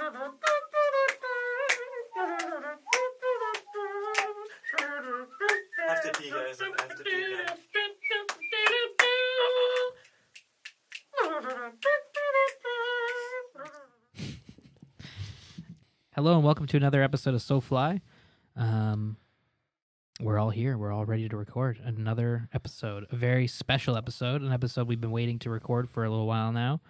I have to pee, guys. I have to pee, guys. Hello and welcome to another episode of So Fly. We're all here. We're all ready to record another episode, a very special episode, an episode we've been waiting to record for a little while now.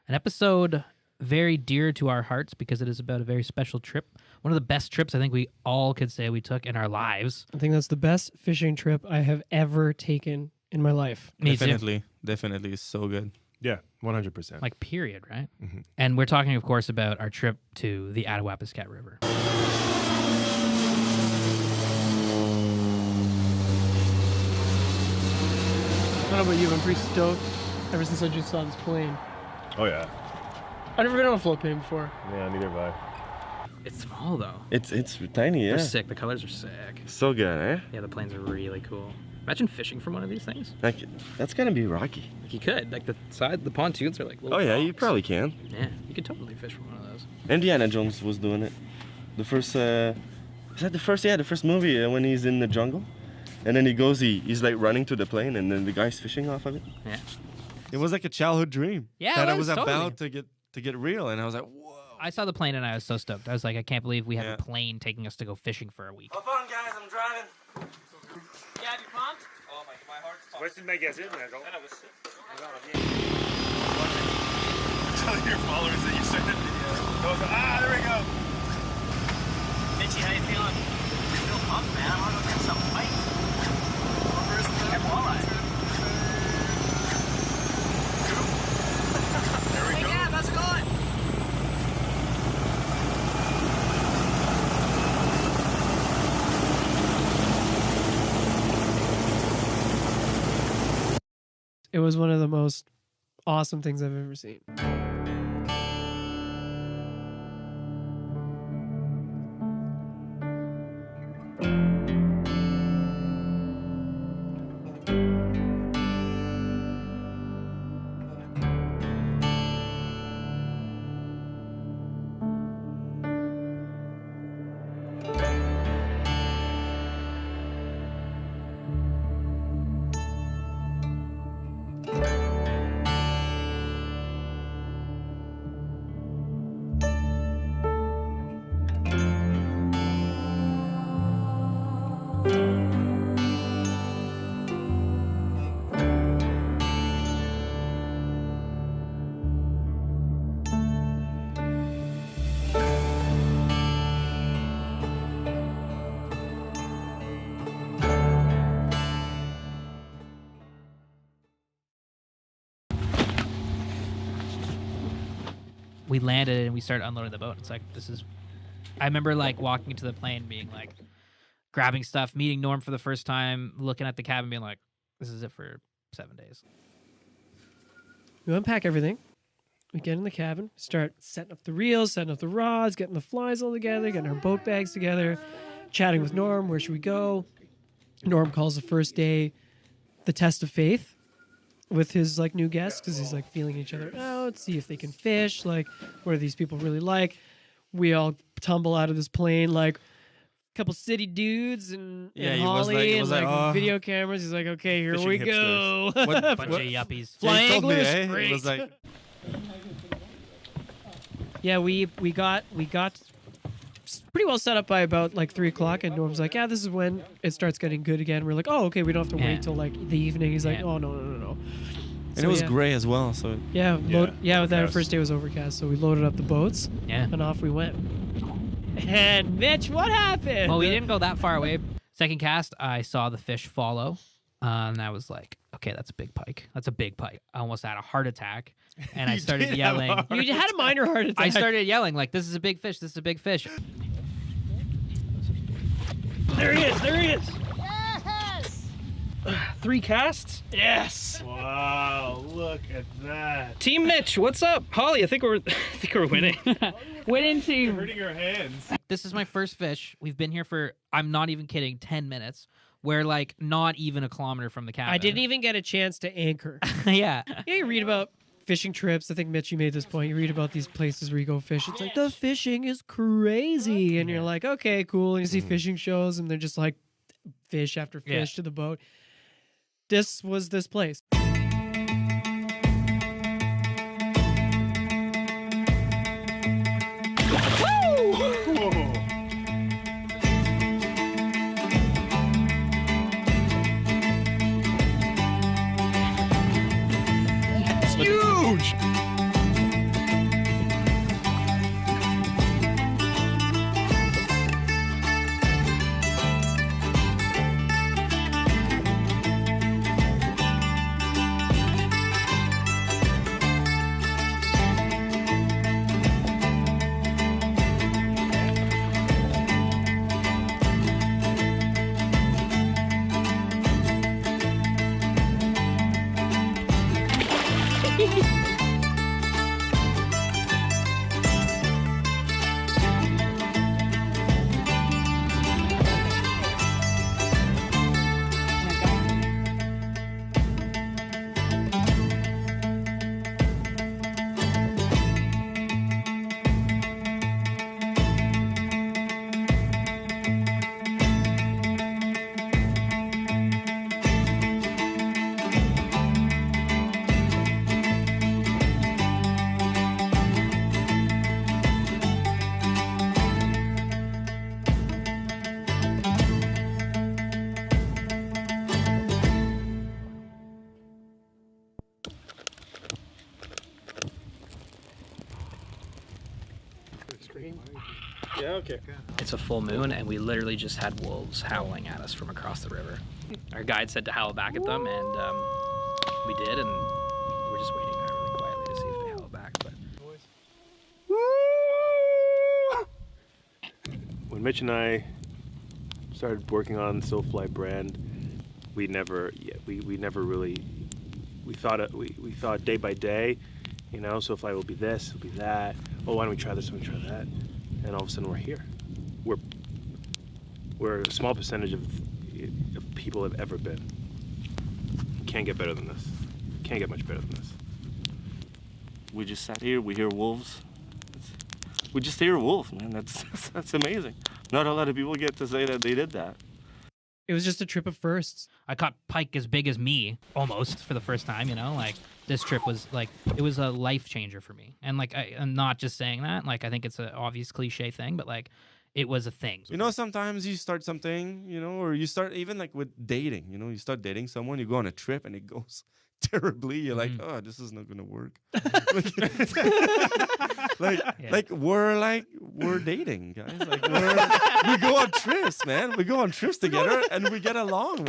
An episode very dear to our hearts because it is about a very special trip. One of the best trips I think we all could say we took in our lives. I think that's the best fishing trip I have ever taken in my life. Me too. Definitely. It's so good. Yeah, 100%. Like, period, right? Mm-hmm. And we're talking, of course, about our trip to the ATTAWAPISKAT River. I don't know about you, I'm pretty stoked ever since I just saw this plane. Oh, yeah. I've never been on a float plane before. Yeah, neither have I. It's small, though. It's tiny, yeah. They're sick. The colors are sick. So good, eh? Yeah, the planes are really cool. Imagine fishing from one of these things. Like, that's gonna be rocky. Like, you could. Like, the pontoons are like little Oh yeah, you rocks. probably can. Yeah, you could totally fish from one of those. Indiana Jones was doing it. The first, is that the first? Yeah, the first movie when he's in the jungle, and then he's like running to the plane, and then the guy's fishing off of it. Yeah. It was like a childhood dream. Yeah, that it it was was about to get real, and I was like, whoa. I saw the plane and I was so stoked. I was like, I can't believe we have Yeah. a plane taking us to go fishing for a week. Hop on, guys. I'm driving. Yeah, you pumped? Oh, my heart's pumped. Where's the magazine? Tell your followers that you sent it. There we go. Mitchie, how you feeling? I feel pumped, man. I want to go get some Pike. First, get walleye. There we go. Yeah, how's it going? It was one of the most awesome things I've ever seen. We landed and we started unloading the boat. It's like, I remember like walking into the plane being like, grabbing stuff, meeting Norm for the first time, looking at the cabin being like, this is it for 7 days. We unpack everything. We get in the cabin, start setting up the reels, setting up the rods, getting the flies all together, getting our boat bags together, chatting with Norm. Where should we go? Norm calls the first day the test of faith with his like new guests because he's like feeling each other out, see if they can fish. Like, what are these people really like? We all tumble out of this plane like a couple city dudes and Holly and video cameras. He's like, okay, here we go. Bunch of yuppies. Fly he told me, anglers, eh? great. It was like, Yeah, we got pretty well set up by about like 3 o'clock, and Norm's like, yeah, this is when it starts getting good again. We're like, oh, okay, we don't have to Yeah. wait till like the evening. He's like, Yeah. oh, no. And it was gray as well, so Yeah, that overcast. first day was overcast, so we loaded up the boats Yeah. and off we went. And Mitch, what happened? Well, we didn't go that far away. Second cast, I saw the fish follow, and I was like, okay, that's a big pike. That's a big pike. I almost had a heart attack, and I started did have a yelling. heart You had a minor heart attack. I started yelling like, this is a big fish. This is a big fish. There he is. 3 casts? Yes. wow, look at that. Team Mitch, what's up? Holly, I think we're winning. Winning team. Hurting your hands. This is my first fish. We've been here for, I'm not even kidding, 10 minutes. We're like not even a kilometer from the cabin. I didn't even get a chance to anchor. Yeah. You read about fishing trips. I think Mitch, you made this point. You read about these places where you go fish. It's like the fishing is crazy, and you're like, okay, cool. And you see fishing shows, and they're just like fish after fish to the boat. This was this place. Huge. Yeah, okay. It's a full moon, and we literally just had wolves howling at us from across the river. Our guide said to howl back at them, and we did, and we're just waiting there really quietly to see if they howl back. But When Mitch and I started working on the SoFly brand, we never really we thought day by day, you know, SoFly will be this, it'll be that. Oh, why don't we try this? Why don't we try that? And all of a sudden we're here. We're a small percentage of people have ever been. Can't get better than this. Can't get much better than this. We just sat here. We hear wolves. We just hear wolves, man. That's amazing. Not a lot of people get to say that they did that. It was just a trip of firsts. I caught pike as big as me, almost, for the first time, you know? Like, this trip was, like, it was a life changer for me. And, like, I'm not just saying that. Like, I think it's an obvious cliche thing, but, like, it was a thing. You know, sometimes you start something, you know, or you start even like with dating, you know, you start dating someone, you go on a trip and it goes terribly. You're like, oh, this is not going to work. We're dating, guys. Like, we go on trips, man. We go on trips together and we get along.